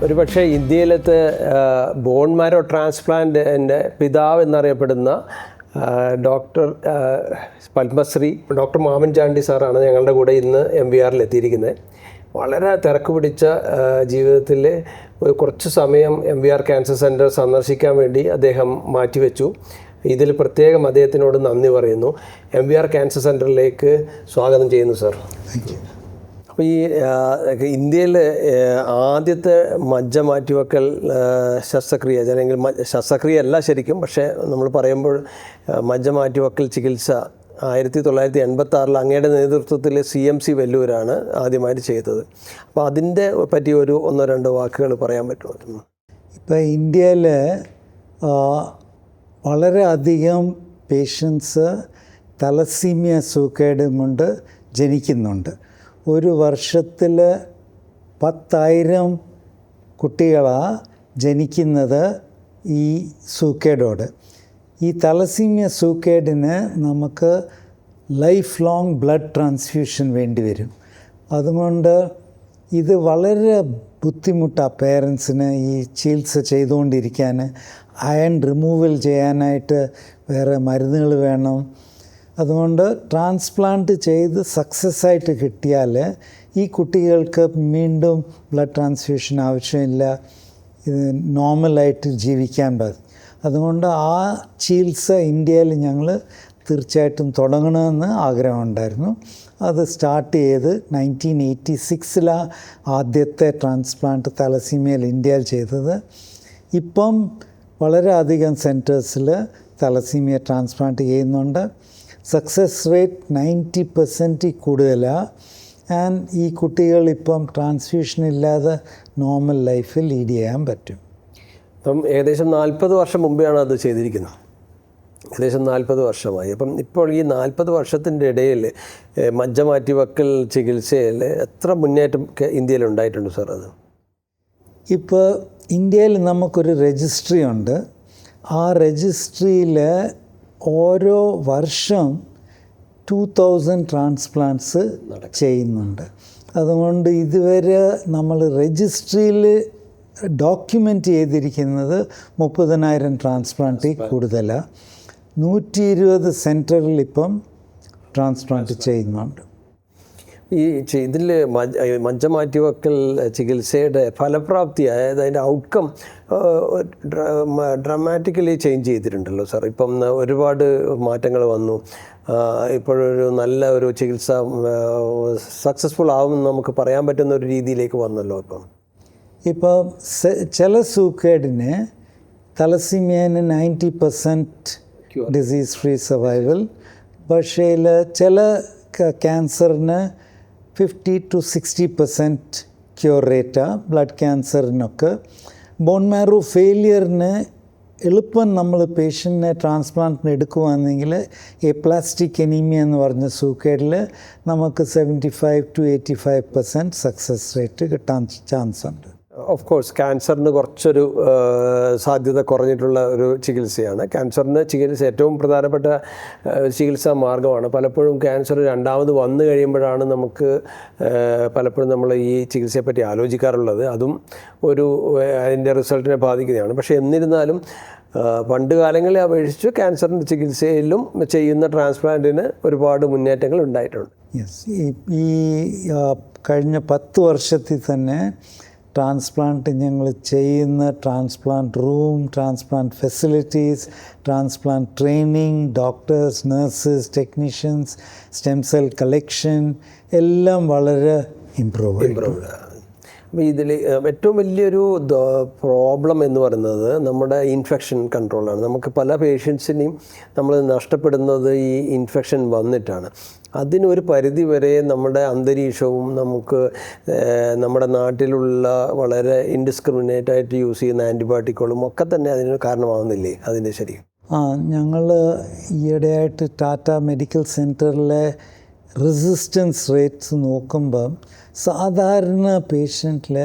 ഒരുപക്ഷെ ഇന്ത്യയിലത്തെ bone marrow ട്രാൻസ്പ്ലാന്റിൻ്റെ പിതാവ് എന്നറിയപ്പെടുന്ന ഡോക്ടർ പത്മശ്രീ ഡോക്ടർ മാമൻ ചാണ്ടി സാറാണ് ഞങ്ങളുടെ കൂടെ ഇന്ന് MVRൽ എത്തിയിരിക്കുന്നത്. വളരെ തിരക്ക് പിടിച്ച ജീവിതത്തിൽ കുറച്ച് സമയം MVR ക്യാൻസർ സെൻറ്റർ സന്ദർശിക്കാൻ വേണ്ടി അദ്ദേഹം മാറ്റിവെച്ചു. ഇതിൽ പ്രത്യേകം അദ്ദേഹത്തിനോട് നന്ദി പറയുന്നു. MVR ക്യാൻസർ സെൻറ്ററിലേക്ക് സ്വാഗതം ചെയ്യുന്നു സാർ. അപ്പോൾ ഈ ഇന്ത്യയിൽ ആദ്യത്തെ മജ്ജ മാറ്റിവെക്കൽ ശസ്ത്രക്രിയ, അല്ലെങ്കിൽ ശസ്ത്രക്രിയ അല്ല ശരിക്കും, പക്ഷേ നമ്മൾ പറയുമ്പോൾ മജ്ജ മാറ്റിവെക്കൽ ചികിത്സ 1986 അങ്ങയുടെ നേതൃത്വത്തിൽ CMC വെല്ലൂരാണ് ആദ്യമായിട്ട് ചെയ്തത്. അപ്പോൾ അതിൻ്റെ പറ്റി ഒരു 1-2 വാക്കുകൾ പറയാൻ പറ്റുമോ? ഇപ്പോൾ ഇന്ത്യയിൽ വളരെയധികം പേഷ്യൻസ് തലസീമിയ സൂക്കേട് കൊണ്ട് ജനിക്കുന്നുണ്ട്. ഒരു വർഷത്തിൽ 10,000 കുട്ടികളാണ് ജനിക്കുന്നത് ഈ സൂക്കേടോട്. ഈ തലസീമിയ സൂക്കേടിന് നമുക്ക് ലൈഫ് ലോങ് ബ്ലഡ് ട്രാൻസ്ഫ്യൂഷൻ വേണ്ടി വരും. അതുകൊണ്ട് ഇത് വളരെ ബുദ്ധിമുട്ടാണ് പേരൻസിന് ഈ ചികിത്സ ചെയ്തുകൊണ്ടിരിക്കാൻ. അയൺ റിമൂവൽ ചെയ്യാനായിട്ട് വേറെ മരുന്നുകൾ വേണം. അതുകൊണ്ട് ട്രാൻസ്പ്ലാന്റ് ചെയ്ത് സക്സസ് ആയിട്ട് കിട്ടിയാൽ ഈ കുട്ടികൾക്ക് വീണ്ടും ബ്ലഡ് ട്രാൻസ്ഫ്യൂഷൻ ആവശ്യമില്ല, ഇത് നോർമലായിട്ട് ജീവിക്കാൻ പറ്റും. അതുകൊണ്ട് ആ ചികിത്സ ഇന്ത്യയിൽ ഞങ്ങൾ തീർച്ചയായിട്ടും തുടങ്ങണമെന്ന് ആഗ്രഹമുണ്ടായിരുന്നു. അത് സ്റ്റാർട്ട് ചെയ്ത് 1986 ആദ്യത്തെ ട്രാൻസ്പ്ലാന്റ് തലസീമിയയിൽ ഇന്ത്യയിൽ ചെയ്തത്. ഇപ്പം വളരെയധികം സെൻറ്റേഴ്സിൽ തലസീമിയ ട്രാൻസ്പ്ലാന്റ് ചെയ്യുന്നുണ്ട്. സക്സസ് റേറ്റ് 90% കൂടുതലാണ്. ആൻഡ് ഈ കുട്ടികൾ ഇപ്പം ട്രാൻസ്ഫ്യൂഷൻ ഇല്ലാതെ നോർമൽ ലൈഫ് ലീഡ് ചെയ്യാൻ പറ്റും. അപ്പം ഏകദേശം 40 വർഷം മുമ്പെയാണ് അത് ചെയ്തിരിക്കുന്നത്. ഏകദേശം 40 വർഷമായി. അപ്പം ഇപ്പോൾ ഈ 40 വർഷത്തിൻ്റെ ഇടയിൽ മജ്ജ മാറ്റിവെക്കൽ ചികിത്സയിൽ എത്ര മുന്നേറ്റം ഇന്ത്യയിൽ ഉണ്ടായിട്ടുണ്ട് സാർ? അത് ഇപ്പോൾ ഇന്ത്യയിൽ നമുക്കൊരു രജിസ്ട്രി ഉണ്ട്. ആ രജിസ്ട്രിയിൽ ഓരോ വർഷം 2000 ട്രാൻസ്പ്ലാന്റ്സ് ചെയ്യുന്നുണ്ട്. അതുകൊണ്ട് ഇതുവരെ നമ്മൾ രജിസ്ട്രിയിൽ ഡോക്യുമെൻ്റ് ചെയ്തിരിക്കുന്നത് 30,000 ട്രാൻസ്പ്ലാന്റിൽ കൂടുതലാണ്. 120 സെൻറ്ററിൽ ഇപ്പം ട്രാൻസ്പ്ലാന്റ് ചെയ്യുന്നുണ്ട്. ഈ ഇതിൽ മജ്ജ മാറ്റിവെക്കൽ ചികിത്സയുടെ ഫലപ്രാപ്തി, അതായത് അതിൻ്റെ ഔട്ട്കം ഡ്രമാറ്റിക്കലി ചേഞ്ച് ചെയ്തിട്ടുണ്ടല്ലോ സാർ. ഇപ്പം ഒരുപാട് മാറ്റങ്ങൾ വന്നു. ഇപ്പോഴൊരു നല്ല ഒരു ചികിത്സ സക്സസ്ഫുൾ ആവുമെന്ന് നമുക്ക് പറയാൻ പറ്റുന്ന ഒരു രീതിയിലേക്ക് വന്നല്ലോ. ഇപ്പോൾ ചില സൂക്കേടിന് തലസീമിയന് 90% ഡിസീസ് ഫ്രീ സർവൈവൽ, പക്ഷേ ചില ക്യാൻസറിന് 50 to 60% ക്യൂർ റേറ്റാണ്. ബ്ലഡ് ക്യാൻസറിനൊക്കെ. ബോൺ മാരോ ഫെയിലിയറിന് എളുപ്പം നമ്മൾ പേഷ്യൻറ്റിനെ ട്രാൻസ്പ്ലാന്റിന് എടുക്കുകയാണെങ്കിൽ എപ്ലാസ്റ്റിക് അനീമിയ എന്ന് പറഞ്ഞ സൂക്കേടിൽ നമുക്ക് 75 to 85% സക്സസ് റേറ്റ് കിട്ടാൻ ചാൻസ് ഉണ്ട്. ഓഫ് കോഴ്സ് ക്യാൻസറിന് കുറച്ചൊരു സാധ്യത കുറഞ്ഞിട്ടുള്ള ഒരു ചികിത്സയാണ്. ക്യാൻസറിന് ചികിത്സ ഏറ്റവും പ്രധാനപ്പെട്ട ചികിത്സാ മാർഗ്ഗമാണ്. പലപ്പോഴും ക്യാൻസർ രണ്ടാമത് വന്നു കഴിയുമ്പോഴാണ് നമുക്ക് പലപ്പോഴും നമ്മൾ ഈ ചികിത്സയെപ്പറ്റി ആലോചിക്കാറുള്ളത്. അതും അതിൻ്റെ റിസൾട്ടിനെ ബാധിക്കുന്നതാണ്. പക്ഷേ എന്നിരുന്നാലും പണ്ട് കാലങ്ങളെ അപേക്ഷിച്ച് ക്യാൻസറിൻ്റെ ചികിത്സയിലും ചെയ്യുന്ന ട്രാൻസ്പ്ലാന്റിന് ഒരുപാട് മുന്നേറ്റങ്ങൾ ഉണ്ടായിട്ടുണ്ട്. യെസ്, ഈ കഴിഞ്ഞ 10 വർഷത്തിൽ തന്നെ ട്രാൻസ്പ്ലാന്റ് ഞങ്ങൾ ചെയ്യുന്ന transplant room, transplant facilities, transplant training, doctors, nurses, technicians, stem cell collection എല്ലാം വളരെ ഇംപ്രൂവ്. അപ്പോൾ ഇതിൽ ഏറ്റവും വലിയൊരു പ്രോബ്ലം എന്ന് പറയുന്നത് നമ്മുടെ ഇൻഫെക്ഷൻ കൺട്രോളാണ്. നമുക്ക് പല പേഷ്യൻസിനെയും നമ്മൾ നഷ്ടപ്പെടുന്നത് ഈ ഇൻഫെക്ഷൻ വന്നിട്ടാണ്. അതിനൊരു പരിധി വരെ നമ്മുടെ അന്തരീക്ഷവും നമുക്ക് നമ്മുടെ നാട്ടിലുള്ള വളരെ ഇൻഡിസ്ക്രിമിനേറ്റായിട്ട് യൂസ് ചെയ്യുന്ന ആൻറ്റിബയോട്ടിക്കുകളും ഒക്കെ തന്നെ അതിന് കാരണമാകുന്നില്ലേ? അതിൻ്റെ ശരി. ഞങ്ങൾ ഈയിടെയായിട്ട് ടാറ്റ മെഡിക്കൽ സെൻറ്ററിലെ റെസിസ്റ്റൻസ് റേറ്റ്സ് നോക്കുമ്പം സാധാരണ പേഷ്യൻറ്റിൽ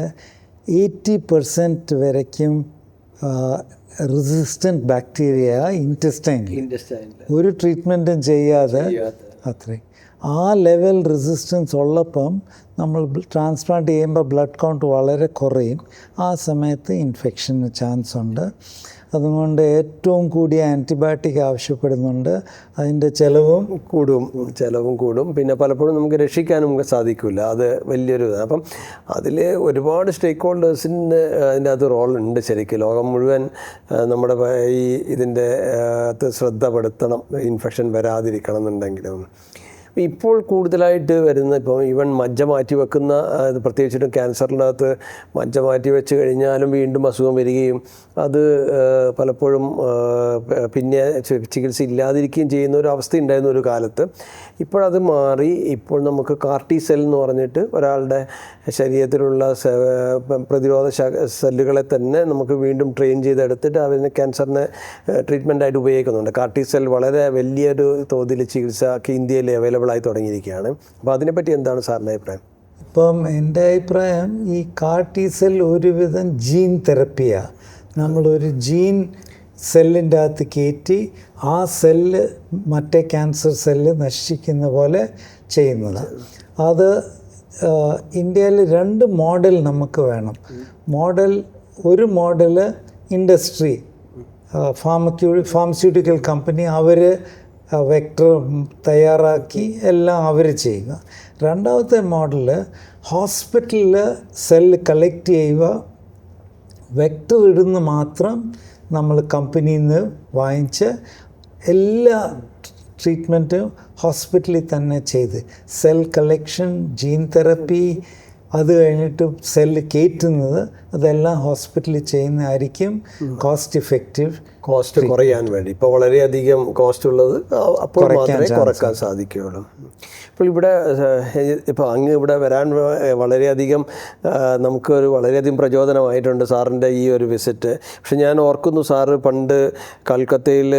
80% വരയ്ക്കും റെസിസ്റ്റൻറ്റ് ബാക്ടീരിയ ഇൻറ്റസ്റ്റൈനിൽ ഒരു ട്രീറ്റ്മെൻറ്റും ചെയ്യാതെ അത്രയും. ആ ലെവൽ റെസിസ്റ്റൻസ് ഉള്ളപ്പം നമ്മൾ ട്രാൻസ്പ്ലാന്റ് ചെയ്യുമ്പോൾ ബ്ലഡ് കൗണ്ട് വളരെ കുറയും. ആ സമയത്ത് ഇൻഫെക്ഷന് ചാൻസ് ഉണ്ട്. അതുകൊണ്ട് ഏറ്റവും കൂടിയ ആൻറ്റിബയോട്ടിക് ആവശ്യപ്പെടുന്നുണ്ട്. അതിൻ്റെ ചിലവും കൂടും. പിന്നെ പലപ്പോഴും നമുക്ക് രക്ഷിക്കാനും സാധിക്കില്ല. അത് വലിയൊരു അപ്പം അതിൽ ഒരുപാട് സ്റ്റേക്ക് ഹോൾഡേഴ്സിന് അതിൻ്റെ അത് റോളുണ്ട്. ശരിക്കും ലോകം മുഴുവൻ നമ്മുടെ ഈ ഇതിൻ്റെ ശ്രദ്ധപ്പെടുത്തണം, ഇൻഫെക്ഷൻ വരാതിരിക്കണം എന്നുണ്ടെങ്കിലും. ഇപ്പോൾ കൂടുതലായിട്ട് വരുന്ന ഇപ്പോൾ ഈവൻ മജ്ജ മാറ്റി വെക്കുന്ന, പ്രത്യേകിച്ചിട്ടും ക്യാൻസറിൻ്റെ അകത്ത് മജ്ജ മാറ്റി വെച്ച് കഴിഞ്ഞാലും വീണ്ടും അസുഖം വരികയും അത് പലപ്പോഴും പിന്നെ ചികിത്സ ഇല്ലാതിരിക്കുകയും ചെയ്യുന്ന ഒരു അവസ്ഥ ഉണ്ടായിരുന്ന ഒരു കാലത്ത്. ഇപ്പോഴത് മാറി. ഇപ്പോൾ നമുക്ക് കാർട്ടി സെൽ എന്ന് പറഞ്ഞിട്ട് ഒരാളുടെ ശരീരത്തിലുള്ള പ്രതിരോധ സെല്ലുകളെ തന്നെ നമുക്ക് വീണ്ടും ട്രെയിൻ ചെയ്തെടുത്തിട്ട് അതിന് ക്യാൻസറിനെ ട്രീറ്റ്മെൻറ്റായിട്ട് ഉപയോഗിക്കുന്നുണ്ട്. കാർട്ടി സെൽ വളരെ വലിയൊരു തോതിൽ ചികിത്സ ഇന്ത്യയിൽ അവൈലബിൾ ആയി തുടങ്ങിയിരിക്കുകയാണ്. അപ്പോൾ അതിനെപ്പറ്റി എന്താണ് സാറിൻ്റെ അഭിപ്രായം? ഇപ്പം എൻ്റെ അഭിപ്രായം, ഈ കാർട്ടി സെൽ ഒരുവിധം ജീൻ തെറപ്പിയാണ്. നമ്മളൊരു ജീൻ സെല്ലിൻ്റെ അകത്ത് കയറ്റി ആ സെല്ല് മറ്റേ ക്യാൻസർ സെല്ല് നശിക്കുന്ന പോലെ ചെയ്യുന്നതാണ്. അത് ഇന്ത്യയിൽ 2 മോഡൽ നമുക്ക് വേണം. ഒരു മോഡല് ഇൻഡസ്ട്രി, ഫാർമസ്യൂട്ടിക്കൽ കമ്പനി, അവർ വെക്ടർ തയ്യാറാക്കി എല്ലാം അവർ ചെയ്യുക. രണ്ടാമത്തെ മോഡല് ഹോസ്പിറ്റലിൽ സെല്ല് കളക്ട് ചെയ്യുക, വെക്ടർ ഇടുന്ന മാത്രം നമ്മൾ കമ്പനിയിൽ നിന്ന് വാങ്ങിച്ച് എല്ലാ ട്രീറ്റ്മെൻറ്റും ഹോസ്പിറ്റലിൽ തന്നെ ചെയ്ത്, സെൽ കളക്ഷൻ, ജീൻ തെറപ്പി, അത് കഴിഞ്ഞിട്ട് സെല്ല് കയറ്റുന്നത്, അതെല്ലാം ഹോസ്പിറ്റലിൽ ചെയ്യുന്നതായിരിക്കും കോസ്റ്റ് ഇഫക്റ്റീവ്. കോസ്റ്റ് കുറയാൻ വേണ്ടി ഇപ്പോൾ വളരെയധികം കോസ്റ്റ് ഉള്ളത് അപ്പോൾ മാത്രമേ കുറയ്ക്കാൻ സാധിക്കുകയുള്ളൂ. ഇപ്പോൾ അങ്ങ് ഇവിടെ വരാൻ വളരെയധികം നമുക്കൊരു വളരെയധികം പ്രചോദനമായിട്ടുണ്ട് സാറിൻ്റെ ഈ ഒരു വിസിറ്റ്. പക്ഷെ ഞാൻ ഓർക്കുന്നു, സാറ് പണ്ട് കൽക്കത്തയിൽ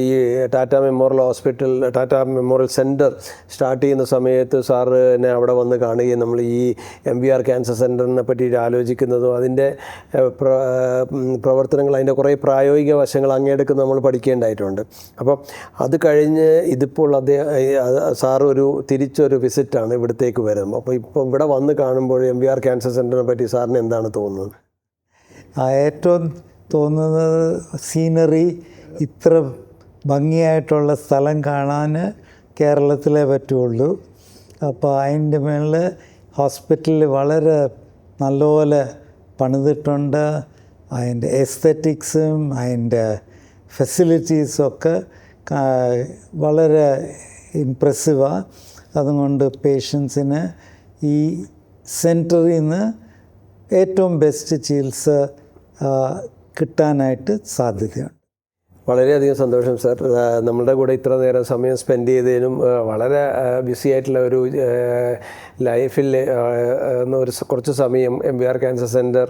ഈ ടാറ്റ മെമ്മോറിയൽ സെൻറ്റർ സ്റ്റാർട്ട് ചെയ്യുന്ന സമയത്ത് സാറിനെ അവിടെ വന്ന് കാണുകയും നമ്മൾ ഈ MVR ക്യാൻസർ സെൻറ്ററിനെ പറ്റി ആലോചിക്കുന്നതും അതിൻ്റെ പ്രവർത്തനങ്ങൾ, അതിൻ്റെ കുറേ പ്രായോഗിക വശങ്ങൾ അങ്ങേടക്ക് നമ്മൾ പഠിക്കേണ്ടതായിട്ടുണ്ട്. അപ്പം അത് കഴിഞ്ഞ് ഇതിപ്പോൾ സാർ തിരിച്ചൊരു വിസിറ്റാണ് ഇവിടത്തേക്ക് വരുന്നത്. അപ്പോൾ ഇപ്പോൾ ഇവിടെ വന്ന് കാണുമ്പോൾ MVR ക്യാൻസർ സെൻറ്ററിനെ പറ്റി സാറിന് എന്താണ് തോന്നുന്നത്? ഏറ്റവും തോന്നുന്നത് സീനറി, ഇത്ര ഭംഗിയായിട്ടുള്ള സ്ഥലം കാണാൻ കേരളത്തിലേ പറ്റുള്ളൂ. അപ്പോൾ അതിൻ്റെ മേളിൽ ഹോസ്പിറ്റലിൽ വളരെ നല്ലപോലെ പണിതിട്ടുണ്ട്. അതിൻ്റെ എസ്തെറ്റിക്സും അതിൻ്റെ ഫെസിലിറ്റീസൊക്കെ വളരെ ഇംപ്രസീവാണ്. അതുകൊണ്ട് പേഷ്യൻസിന് ഈ സെൻറ്ററിൽ നിന്ന് ഏറ്റവും ബെസ്റ്റ് ചികിത്സ കിട്ടാനായിട്ട് സാധ്യതയുണ്ട്. വളരെയധികം സന്തോഷം സാർ. നമ്മളുടെ കൂടെ ഇത്ര നേരം സമയം സ്പെൻഡ് ചെയ്തതിനും വളരെ ബിസി ആയിട്ടുള്ള ഒരു ലൈഫിൽ കുറച്ച് സമയം MVR ക്യാൻസർ സെൻറ്റർ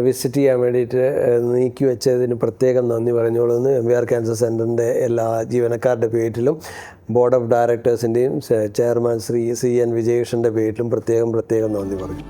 വിസിറ്റ് ചെയ്യാൻ വേണ്ടിയിട്ട് നീക്കി വെച്ചതിന് പ്രത്യേകം നന്ദി പറഞ്ഞോളുന്നു. MVR ക്യാൻസർ സെൻറ്ററിൻ്റെ എല്ലാ ജീവനക്കാരുടെ പേരിലും ബോർഡ് ഓഫ് ഡയറക്ടേഴ്സിൻ്റെയും ചെയർമാൻ ശ്രീ CN വിജയേഷിൻ്റെ പേരിലും പ്രത്യേകം നന്ദി പറഞ്ഞു.